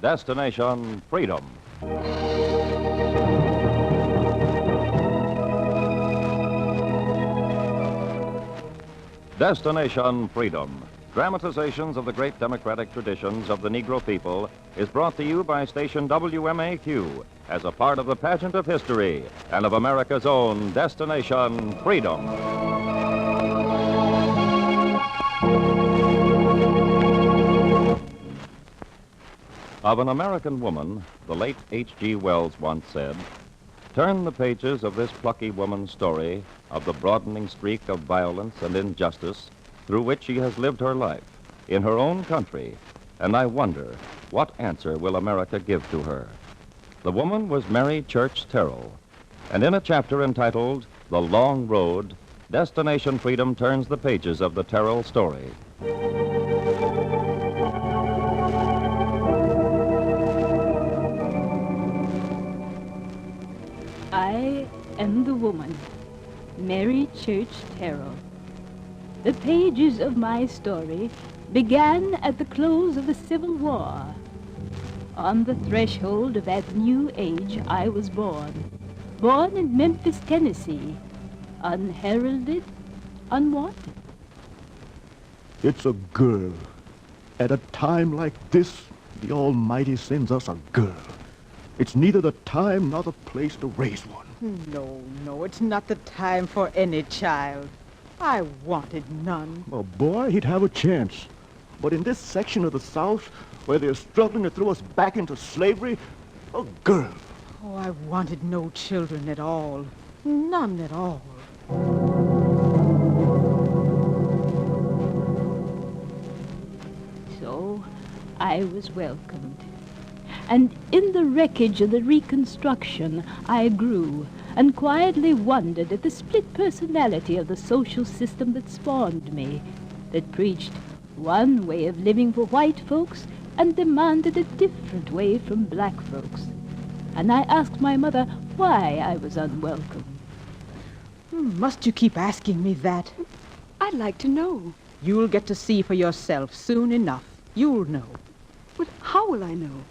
Destination Freedom. Destination Freedom, dramatizations of the great democratic traditions of the Negro people, is brought to you by station WMAQ as a part of the pageant of history and of America's own Destination Freedom. Of an American woman, the late H.G. Wells once said, "Turn the pages of this plucky woman's story of the broadening streak of violence and injustice through which she has lived her life in her own country, and I wonder what answer will America give to her." The woman was Mary Church Terrell, and in a chapter entitled The Long Road, Destination Freedom turns the pages of the Terrell story. I am the woman, Mary Church Terrell. The pages of my story began at the close of the Civil War. On the threshold of that new age I was born in Memphis, Tennessee, unheralded, unwanted. It's a girl. At a time like this, the Almighty sends us a girl. It's neither the time nor the place to raise one. No, it's not the time for any child. I wanted none. A boy, he'd have a chance. But in this section of the South, where they're struggling to throw us back into slavery, a girl. Oh, I wanted no children at all. None at all. So I was welcomed. And in the wreckage of the Reconstruction, I grew and quietly wondered at the split personality of the social system that spawned me, that preached one way of living for white folks and demanded a different way from black folks. And I asked my mother why I was unwelcome. Must you keep asking me that? I'd like to know. You'll get to see for yourself soon enough. You'll know. But how will I know?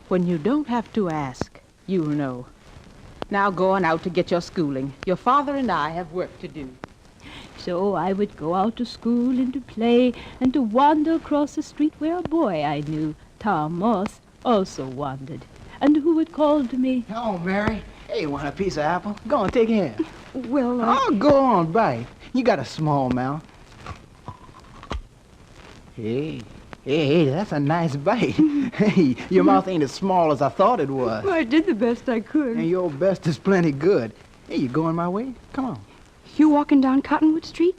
When you don't have to ask, you'll know. Now go on out to get your schooling. Your father and I have work to do. So I would go out to school and to play and to wander across the street where a boy I knew, Tom Moss, also wandered, and who would call to me, "Oh, Mary, hey, you want a piece of apple? Go on, take it. Well, Oh, go on, bite. You got a small mouth. Hey, that's a nice bite. Hey, your mouth ain't as small as I thought it was. I did the best I could. And your best is plenty good. Hey, you going my way? Come on. You walking down Cottonwood Street?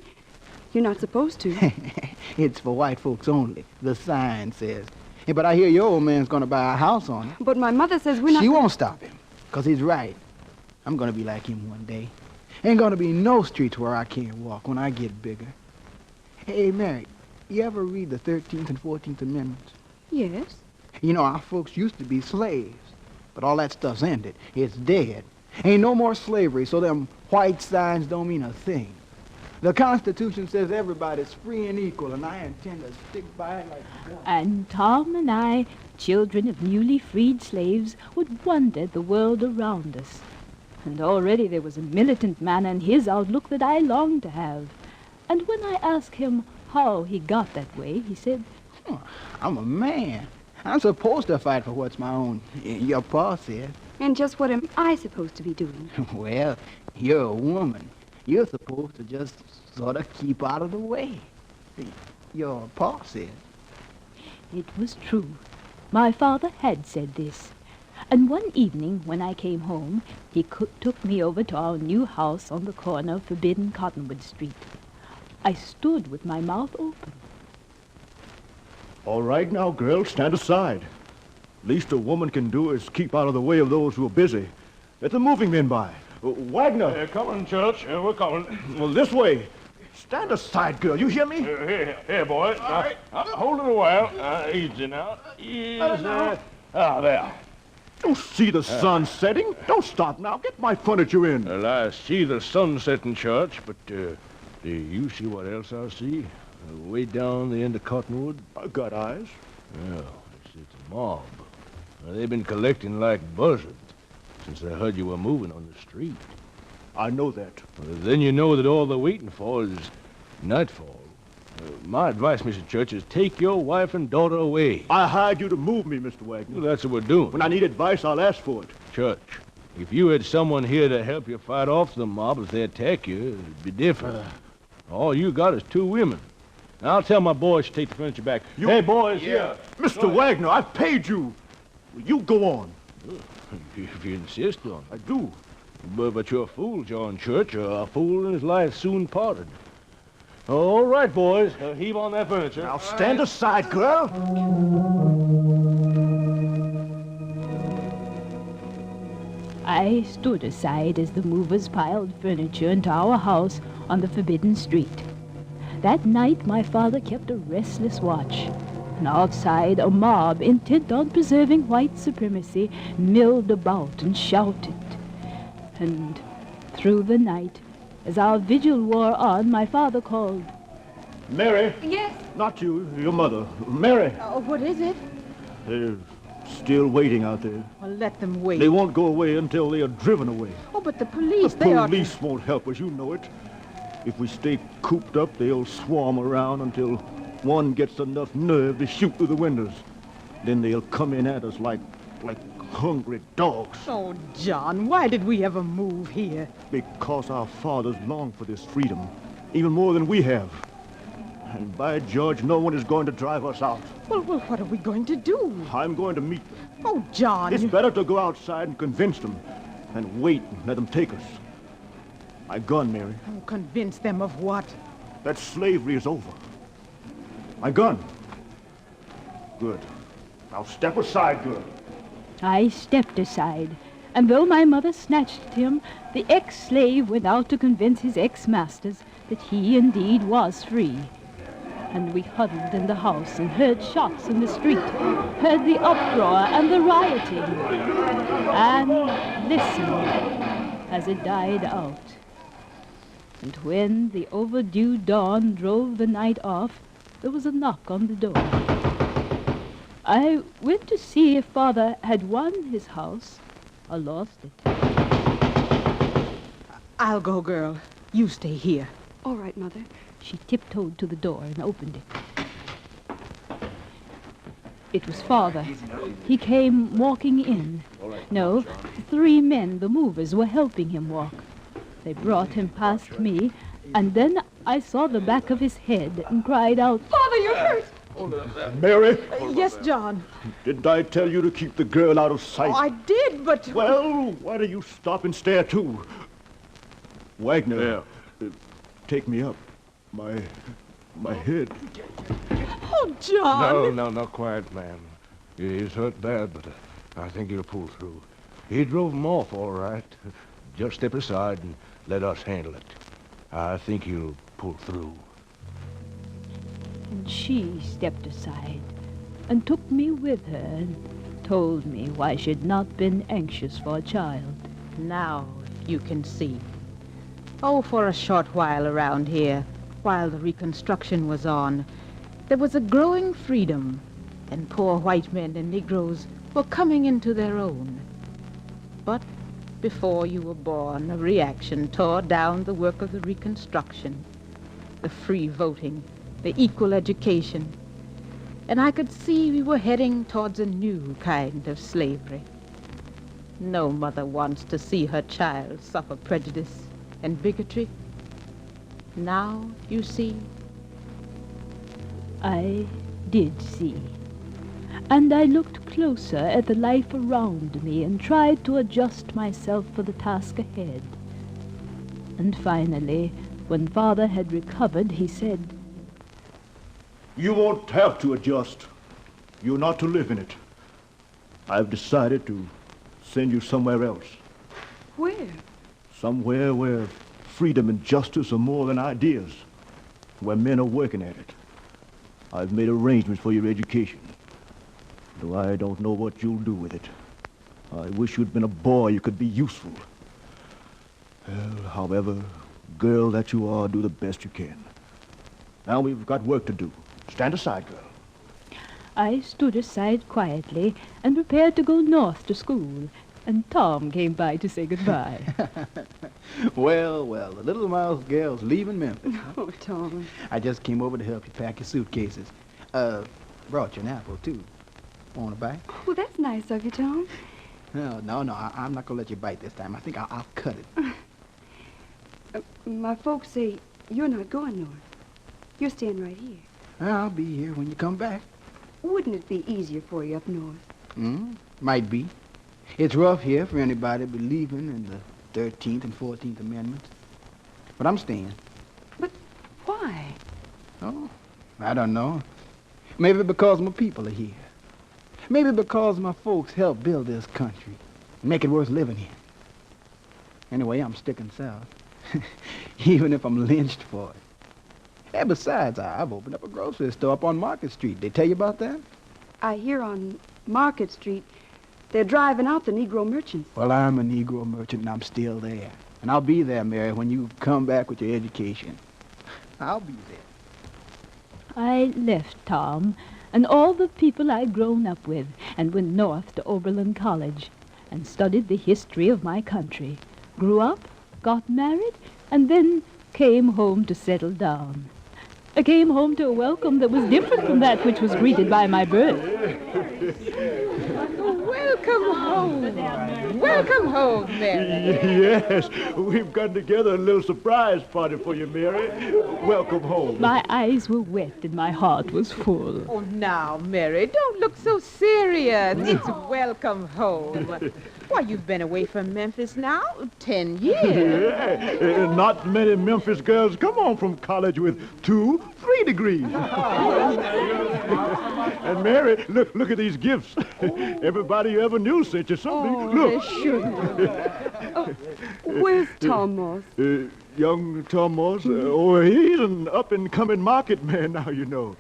You're not supposed to. It's for white folks only, the sign says. Hey, but I hear your old man's gonna buy a house on it. But my mother says we're not... She won't stop him, 'cause he's right. I'm gonna be like him one day. Ain't gonna be no streets where I can't walk when I get bigger. Hey, Mary, you ever read the 13th and 14th Amendments? Yes. You know, our folks used to be slaves, but all that stuff's ended. It's dead. Ain't no more slavery, so them white signs don't mean a thing. The Constitution says everybody's free and equal, and I intend to stick by it like God. and Tom and I, children of newly freed slaves, would wander the world around us. And already there was a militant manner in his outlook that I longed to have. And when I asked him how he got that way, he said, I'm a man. I'm supposed to fight for what's my own. Your pa said. And just what am I supposed to be doing? Well, you're a woman. You're supposed to just sort of keep out of the way. Your pa said. It was true. My father had said this. And one evening when I came home, he took me over to our new house on the corner of Forbidden Cottonwood Street. I stood with my mouth open. All right now, girl, stand aside. Least a woman can do is keep out of the way of those who are busy. Let the moving men by. Wagner. Coming, Church. We're coming. Well, this way. Stand aside, girl. You hear me? Here, boy. Hold it a while. Easy now. Easy. There. Don't see the sun setting. Don't stop now. Get my furniture in. Well, I see the sun setting, Church, but do you see what else I see? Way down the end of Cottonwood? I got eyes. Well, it's a mob. Well, they've been collecting like buzzards since they heard you were moving on the street. I know that. Well, then you know that all they're waiting for is nightfall. My advice, Mr. Church, is take your wife and daughter away. I hired you to move me, Mr. Wagner. Well, that's what we're doing. When I need advice, I'll ask for it. Church, if you had someone here to help you fight off the mob if they attack you, it'd be different. All you got is 2 women. Now, I'll tell my boys to take the furniture back. Hey, boys, here. Mr. Wagner, I've paid you. You go on. If you insist on it. I do. But you're a fool, John Church. A fool and his life soon parted. All right, boys. Heave on that furniture. Now stand aside, girl. I stood aside as the movers piled furniture into our house on the forbidden street. That night, my father kept a restless watch. And outside, a mob intent on preserving white supremacy milled about and shouted. And through the night, as our vigil wore on, my father called. Mary. Yes? Not you, your mother. Mary. What is it? They're still waiting out there. Well, let them wait. They won't go away until they are driven away. Oh, but the police, The they are... police won't help us, you know it. If we stay cooped up, they'll swarm around until one gets enough nerve to shoot through the windows. Then they'll come in at us like hungry dogs. Oh, John, why did we ever move here? Because our fathers long for this freedom, even more than we have. And by George, no one is going to drive us out. Well, what are we going to do? I'm going to meet them. Oh, John. It's better to go outside and convince them than wait and let them take us. My gun, Mary. Oh, convince them of what? That slavery is over. My gun. Good. Now step aside, girl. I stepped aside, and though my mother snatched at him, the ex-slave went out to convince his ex-masters that he indeed was free. And we huddled in the house and heard shots in the street, heard the uproar and the rioting, and listened as it died out. And when the overdue dawn drove the night off, there was a knock on the door. I went to see if Father had won his house or lost it. I'll go, girl. You stay here. All right, Mother. She tiptoed to the door and opened it. It was Father. He came walking in. No, 3 men, the movers, were helping him walk. They brought him past me, and then I saw the back of his head and cried out, Father, you're hurt! Mary, Yes, John. didn't I tell you to keep the girl out of sight? Oh, I did, but... Well, why do you stop and stare, too? Wagner, take me up. My head. Oh, John. No, quiet, ma'am. He's hurt bad, but I think he'll pull through. He drove him off, all right. Just step aside and let us handle it. I think he'll pull through. and she stepped aside and took me with her and told me why she'd not been anxious for a child. Now you can see. Oh, for a short while around here, while the Reconstruction was on, there was a growing freedom, and poor white men and Negroes were coming into their own. But before you were born, a reaction tore down the work of the Reconstruction, the free voting, the equal education, and I could see we were heading towards a new kind of slavery. No mother wants to see her child suffer prejudice and bigotry. Now, you see. I did see. And I looked closer at the life around me and tried to adjust myself for the task ahead. And finally, when Father had recovered, he said, "You won't have to adjust. You're not to live in it. I've decided to send you somewhere else. Where? Somewhere where freedom and justice are more than ideas, where men are working at it. I've made arrangements for your education, though I don't know what you'll do with it. I wish you'd been a boy you could be useful. Well, however, girl that you are, do the best you can. Now we've got work to do. Stand aside, girl." I stood aside quietly and prepared to go north to school, and Tom came by to say goodbye. Well, the little mouse girl's leaving Memphis. Oh, Tom. I just came over to help you pack your suitcases. Brought you an apple, too. Want to bite? Oh, that's nice of you, Tom. No, I'm not going to let you bite this time. I think I'll cut it. My folks say you're not going north. You're staying right here. I'll be here when you come back. Wouldn't it be easier for you up north? Might be. It's rough here for anybody believing in the 13th and 14th Amendments. But I'm staying. But why? Oh, I don't know. Maybe because my people are here. Maybe because my folks helped build this country, make it worth living in. Anyway, I'm sticking south, even if I'm lynched for it. And besides, I've opened up a grocery store up on Market Street. They tell you about that? I hear on Market Street they're driving out the Negro merchants. Well, I'm a Negro merchant, and I'm still there. And I'll be there, Mary, when you come back with your education. I'll be there. I left Tom and all the people I'd grown up with and went north to Oberlin College and studied the history of my country, grew up, got married, and then came home to settle down. I came home to a welcome that was different from that which was greeted by my birth. Welcome home. Welcome home, Mary. Yes, we've got together a little surprise party for you, Mary. Welcome home. My eyes were wet and my heart was full. Oh, now, Mary, don't look so serious. It's welcome home. Why, you've been away from Memphis now 10 years. Yeah, not many Memphis girls come home from college with 2, 3 degrees. And Mary, look at these gifts. Everybody you ever knew sent you something. Look. Where's Tom Moss? Young Tom Moss? He's an up-and-coming market man now, you know.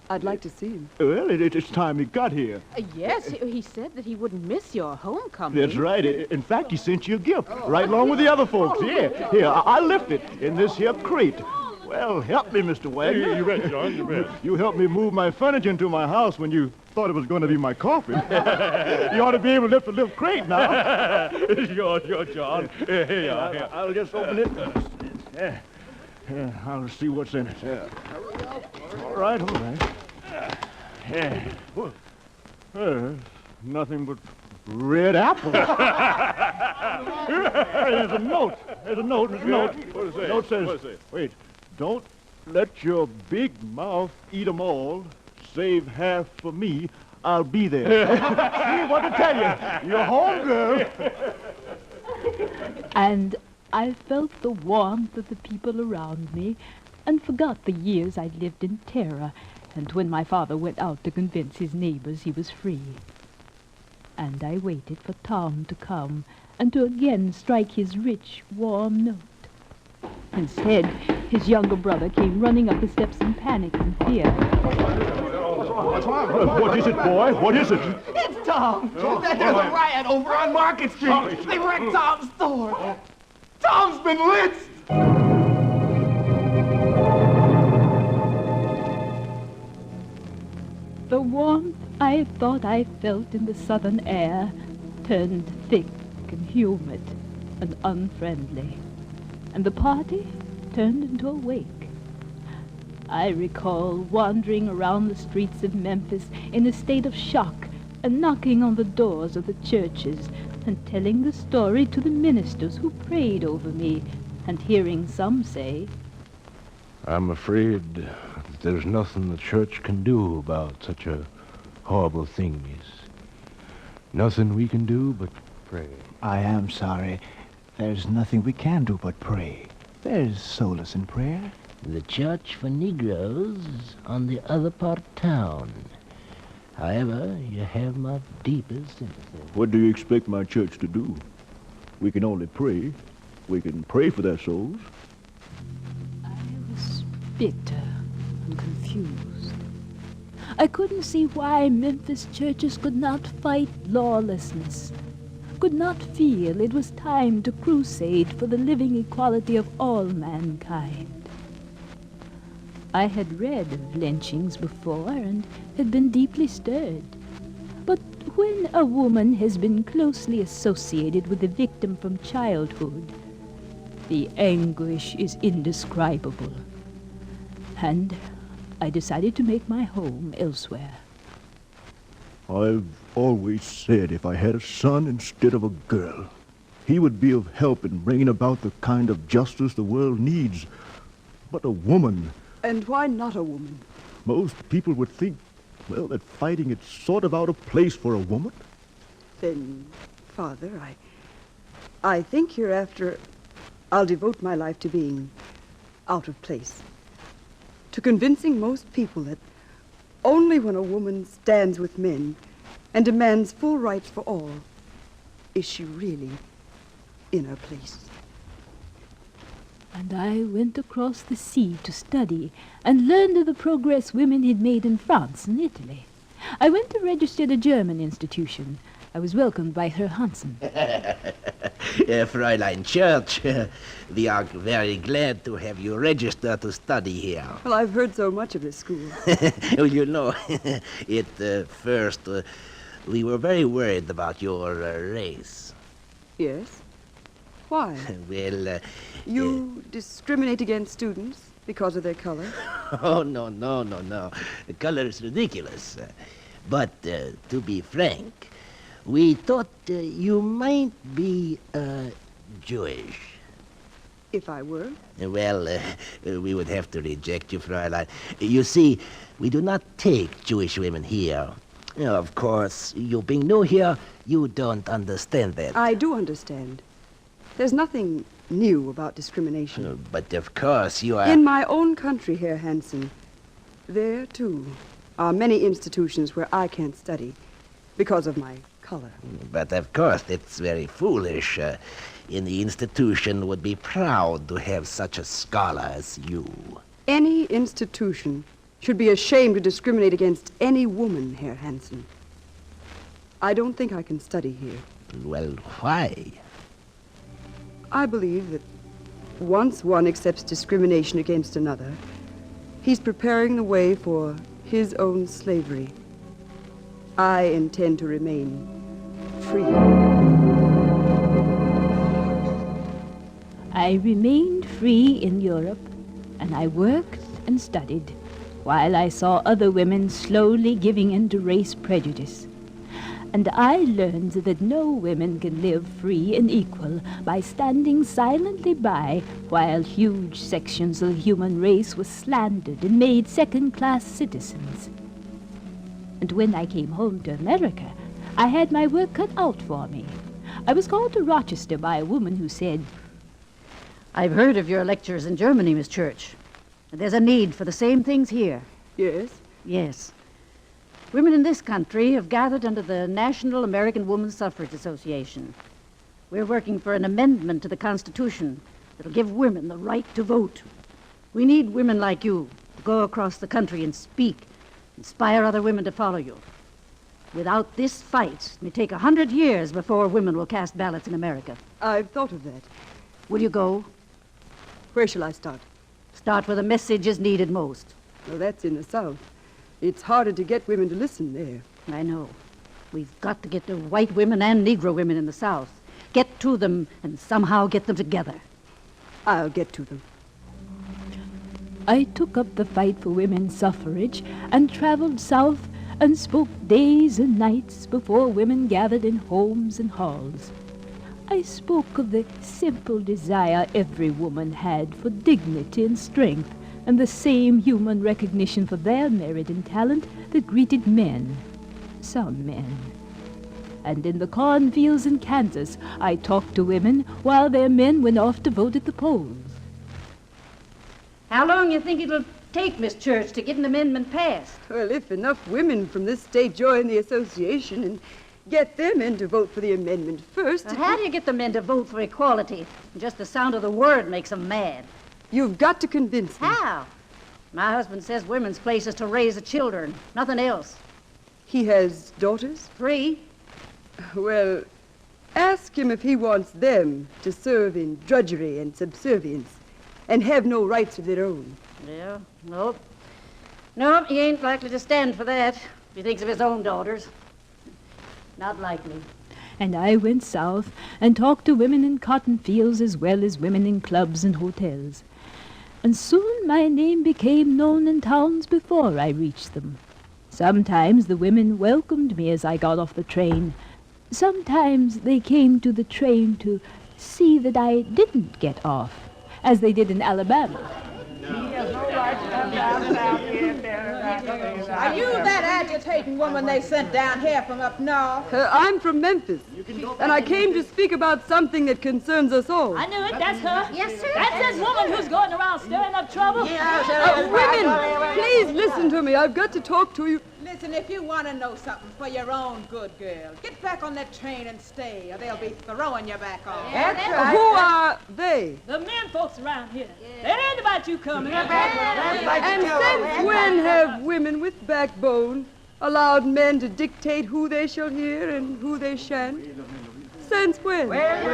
I'd like to see him. Well, it's time he got here. Yes, he said that he wouldn't miss your homecoming. That's right. In fact, he sent you a gift, right along with the other folks. Here, I left it in this here crate. Well, help me, Mr. Wagner. You bet, John, you bet. You helped me move my furniture into my house when you thought it was going to be my coffin. You ought to be able to lift a little crate now. Sure, John. Here you are. Here. I'll just open it. Yeah, I'll see what's in it. Yeah. All right. Yeah. Nothing but red apples. There's a note. There's a note. What is it? Note says, What is it? wait, don't let your big mouth eat 'em all. Save half for me. I'll be there. See what to tell you. You're home, girl. And I felt the warmth of the people around me and forgot the years I'd lived in terror and when my father went out to convince his neighbors he was free. And I waited for Tom to come and to again strike his rich, warm note. Instead, his younger brother came running up the steps in panic and fear. What is it, boy? What is it? It's Tom. There's a riot over on Market Street. They wrecked Tom's store. Tom's been lynched. The warmth I thought I felt in the southern air turned thick and humid and unfriendly, and the party turned into a wake. I recall wandering around the streets of Memphis in a state of shock and knocking on the doors of the churches and telling the story to the ministers who prayed over me and hearing some say, I'm afraid that there's nothing the church can do about such a horrible thing. Is nothing we can do but pray. I am sorry. There's nothing we can do but pray. There's solace in prayer. The church for Negroes on the other part of town. However, you have my deepest sympathy. What do you expect my church to do? We can only pray. We can pray for their souls. I was bitter and confused. I couldn't see why Memphis churches could not fight lawlessness, could not feel it was time to crusade for the living equality of all mankind. I had read of lynchings before and had been deeply stirred. But when a woman has been closely associated with the victim from childhood, the anguish is indescribable. And I decided to make my home elsewhere. I've always said if I had a son instead of a girl, he would be of help in bringing about the kind of justice the world needs. But a woman... And why not a woman? Most people would think, well, that fighting is sort of out of place for a woman. Then, Father, I think hereafter I'll devote my life to being out of place. To convincing most people that only when a woman stands with men and demands full rights for all is she really in her place. And I went across the sea to study and learned of the progress women had made in France and Italy. I went to register at a German institution. I was welcomed by Herr Hansen. Fräulein Church, we are very glad to have you register to study here. Well, I've heard so much of this school. Well, you know, at first we were very worried about your race. Yes? Why? Well, You discriminate against students because of their color? Oh, no. The color is ridiculous. But to be frank, we thought you might be Jewish. If I were? Well, we would have to reject you, Fräulein. You see, we do not take Jewish women here. Of course, you being new here, you don't understand that. I do understand. There's nothing new about discrimination. But of course you are... In my own country, Herr Hansen, there, too, are many institutions where I can't study because of my color. But of course, it's very foolish. Any institution would be proud to have such a scholar as you. Any institution should be ashamed to discriminate against any woman, Herr Hansen. I don't think I can study here. Well, why? I believe that once one accepts discrimination against another, he's preparing the way for his own slavery. I intend to remain free. I remained free in Europe, and I worked and studied, while I saw other women slowly giving in to race prejudice. And I learned that no women can live free and equal by standing silently by while huge sections of the human race were slandered and made second-class citizens. And when I came home to America, I had my work cut out for me. I was called to Rochester by a woman who said, "I've heard of your lectures in Germany, Miss Church. There's a need for the same things here." Yes? Yes. Women in this country have gathered under the National American Woman Suffrage Association. We're working for an amendment to the Constitution that'll give women the right to vote. We need women like you to go across the country and speak, inspire other women to follow you. Without this fight, it may take 100 years before women will cast ballots in America. I've thought of that. Will you go? Where shall I start? Start where the message is needed most. Well, that's in the South. It's harder to get women to listen there. I know. We've got to get to white women and Negro women in the South. Get to them and somehow get them together. I'll get to them. I took up the fight for women's suffrage and traveled south and spoke days and nights before women gathered in homes and halls. I spoke of the simple desire every woman had for dignity and strength, and the same human recognition for their merit and talent that greeted men, some men. And in the cornfields in Kansas, I talked to women while their men went off to vote at the polls. How long you think it'll take, Miss Church, to get an amendment passed? Well, if enough women from this state join the association and get their men to vote for the amendment first... Now, how do you get the men to vote for equality? Just the sound of the word makes them mad. You've got to convince them. How? My husband says women's place is to raise the children, nothing else. He has daughters? 3. Well, ask him if he wants them to serve in drudgery and subservience and have no rights of their own. Yeah, nope. No, he ain't likely to stand for that. If he thinks of his own daughters. Not likely. And I went south and talked to women in cotton fields as well as women in clubs and hotels. And soon my name became known in towns before I reached them. Sometimes the women welcomed me as I got off the train. Sometimes they came to the train to see that I didn't get off, as they did in Alabama. Are you that agitating woman they sent down here from up north? I'm from Memphis, and I came to speak about something that concerns us all. I knew it. That's her. Yes, sir. That's this woman who's going around stirring up trouble. Women, please listen to me. I've got to talk to you. Listen, if you want to know something for your own good, girl, get back on that train and stay, or they'll be throwing you back on. Who are they? The men folks around here. They heard about you coming. And since when have women with backbone allowed men to dictate who they shall hear and who they shan't? Since when? We don't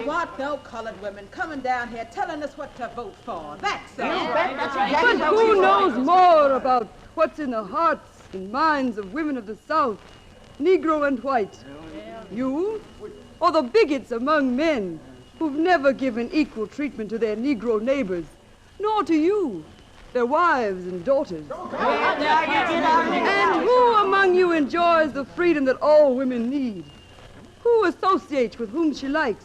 want no colored women coming down here telling us what to vote for. That's all. But who knows more about what's in the hearts and minds of women of the South, Negro and white? You? Or the bigots among men who've never given equal treatment to their Negro neighbors, nor to you, their wives and daughters? And who among you enjoys the freedom that all women need? Who associates with whom she likes?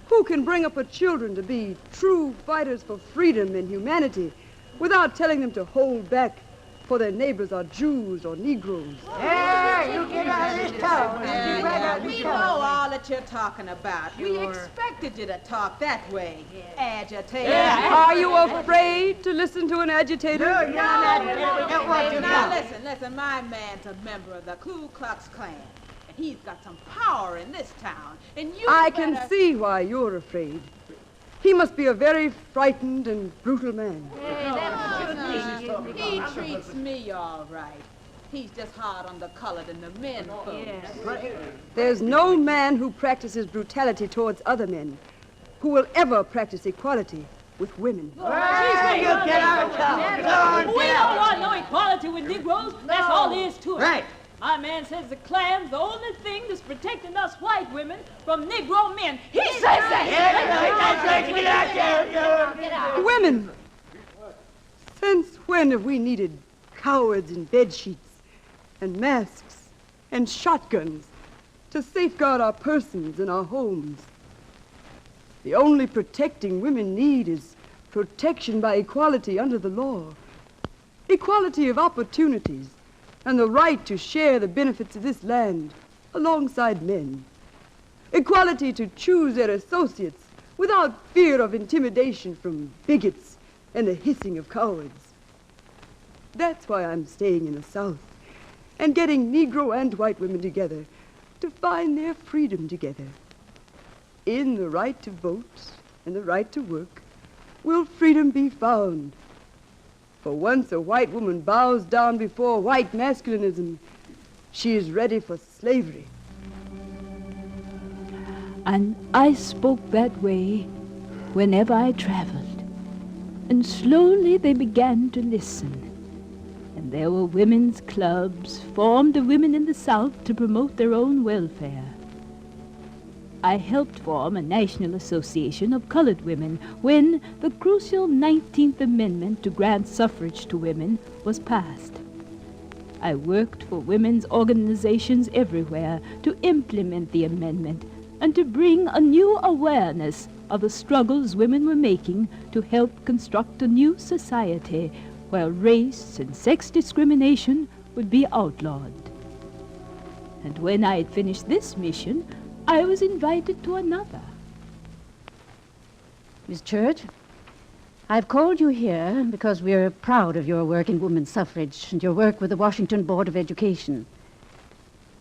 Who can bring up her children to be true fighters for freedom and humanity without telling them to hold back for their neighbors are Jews or Negroes? We know all that you're talking about. We expected you to talk that way. Agitator. Are you afraid to listen to an agitator? Now listen, my man's a member of the Ku Klux Klan. And he's got some power in this town. And you I can see why you're afraid. He must be a very frightened and brutal man. He treats me all right. He's just hard on the colored and the men folks. There's no man who practices brutality towards other men who will ever practice equality with women. We don't want no equality with Negroes. That's all there is to it. Right. My man says the Klan's the only thing that's protecting us white women from Negro men. He says that! Women! Since when have we needed cowards and bedsheets and masks and shotguns to safeguard our persons and our homes? The only protecting women need is protection by equality under the law, equality of opportunities, and the right to share the benefits of this land alongside men. Equality to choose their associates without fear of intimidation from bigots and the hissing of cowards. That's why I'm staying in the South and getting Negro and white women together to find their freedom together. In the right to vote and the right to work will freedom be found. For once a white woman bows down before white masculinism, she is ready for slavery. And I spoke that way whenever I traveled. And slowly they began to listen. And there were women's clubs formed of women in the South to promote their own welfare. I helped form a national association of colored women when the crucial 19th Amendment to grant suffrage to women was passed. I worked for women's organizations everywhere to implement the amendment and to bring a new awareness of the struggles women were making to help construct a new society where race and sex discrimination would be outlawed. And when I had finished this mission, I was invited to another. Miss Church, I've called you here because we're proud of your work in women's suffrage and your work with the Washington Board of Education.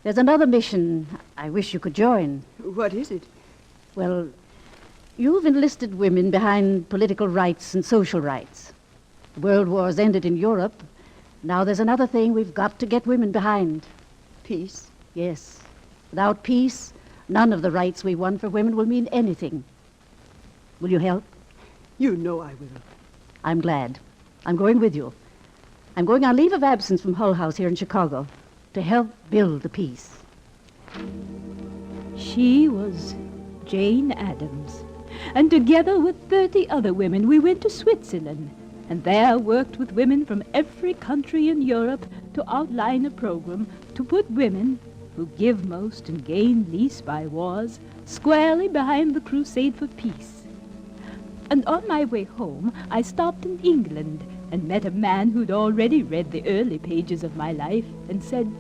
There's another mission I wish you could join. What is it? Well, you've enlisted women behind political rights and social rights. The world wars ended in Europe. Now there's another thing we've got to get women behind. Peace? Yes. Without peace, none of the rights we won for women will mean anything. Will you help? You know I will. I'm glad. I'm going with you. I'm going on leave of absence from Hull House here in Chicago to help build the peace. She was Jane Addams, and together with 30 other women, we went to Switzerland, and there worked with women from every country in Europe to outline a program to put women, who give most and gain least by wars, squarely behind the crusade for peace. And on my way home, I stopped in England and met a man who'd already read the early pages of my life and said,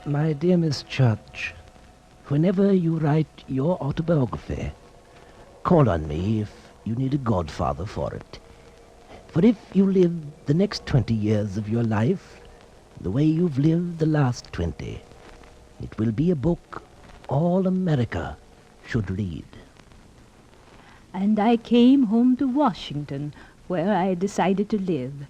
My dear Miss Church, whenever you write your autobiography, call on me if you need a godfather for it. For if you live the next 20 years of your life the way you've lived the last 20, it will be a book all America should read. And I came home to Washington, where I decided to live.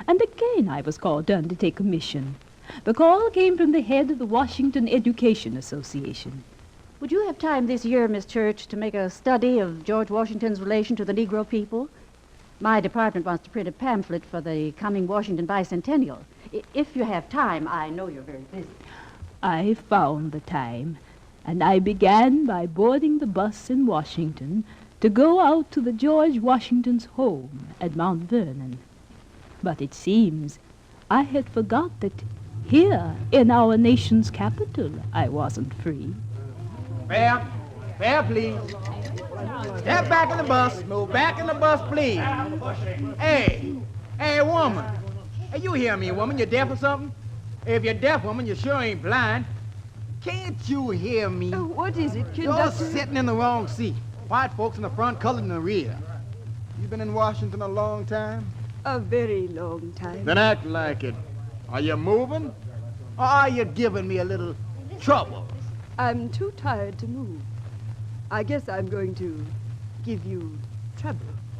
And again I was called to undertake a mission. The call came from the head of the Washington Education Association. Would you have time this year, Miss Church, to make a study of George Washington's relation to the Negro people? My department wants to print a pamphlet for the coming Washington bicentennial. If you have time, I know you're very busy. I found the time, and I began by boarding the bus in Washington to go out to the George Washington's home at Mount Vernon. But it seems I had forgot that here in our nation's capital I wasn't free. Fair, please. Step back in the bus. Move back in the bus, please. Hey, woman. Hey, you hear me, woman? You deaf or something? If you're deaf, woman, you sure ain't blind. Can't you hear me? What is it, You're conductor? sitting in the wrong seat. White folks in the front, colored in the rear. You been in Washington a long time? A very long time. Then act like it. Are you moving? Or are you giving me a little trouble? I'm too tired to move. I guess I'm going to give you trouble.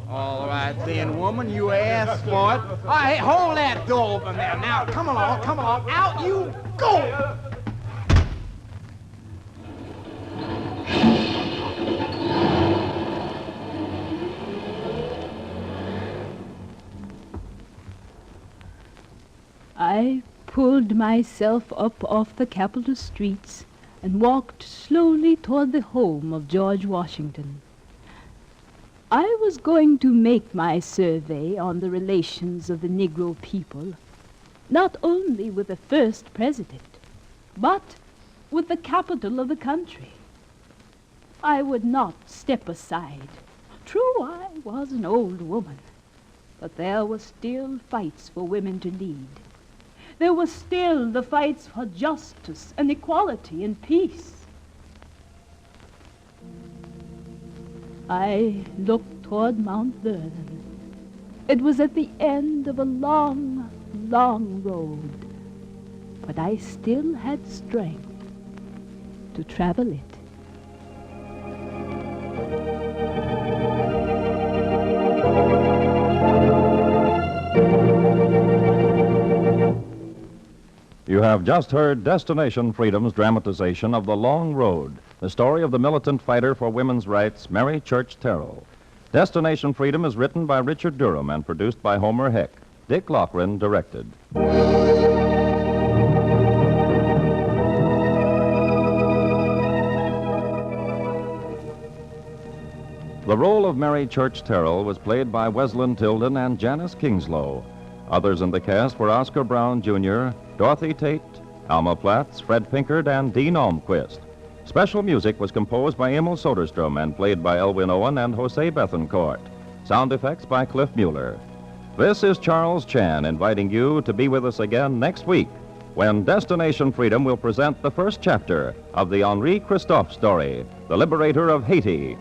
All right then, woman, you asked for it. All right, hold that door open there. Now, come along. Out you go! I pulled myself up off the Capitol streets and walked slowly toward the home of George Washington. I was going to make my survey on the relations of the Negro people, not only with the first president, but with the capital of the country. I would not step aside. True, I was an old woman, but there were still fights for women to lead. There were still the fights for justice and equality and peace. I looked toward Mount Vernon. It was at the end of a long, long road, but I still had strength to travel it. You have just heard Destination Freedom's dramatization of The Long Road, the story of the militant fighter for women's rights, Mary Church Terrell. Destination Freedom is written by Richard Durham and produced by Homer Heck. Dick Lochran directed. The role of Mary Church Terrell was played by Wesleyan Tilden and Janice Kingslow. Others in the cast were Oscar Brown, Jr., Dorothy Tate, Alma Platts, Fred Pinkard, and Dean Almquist. Special music was composed by Emil Soderstrom and played by Elwin Owen and Jose Bethencourt. Sound effects by Cliff Mueller. This is Charles Chan inviting you to be with us again next week when Destination Freedom will present the first chapter of the Henri Christophe story, The Liberator of Haiti.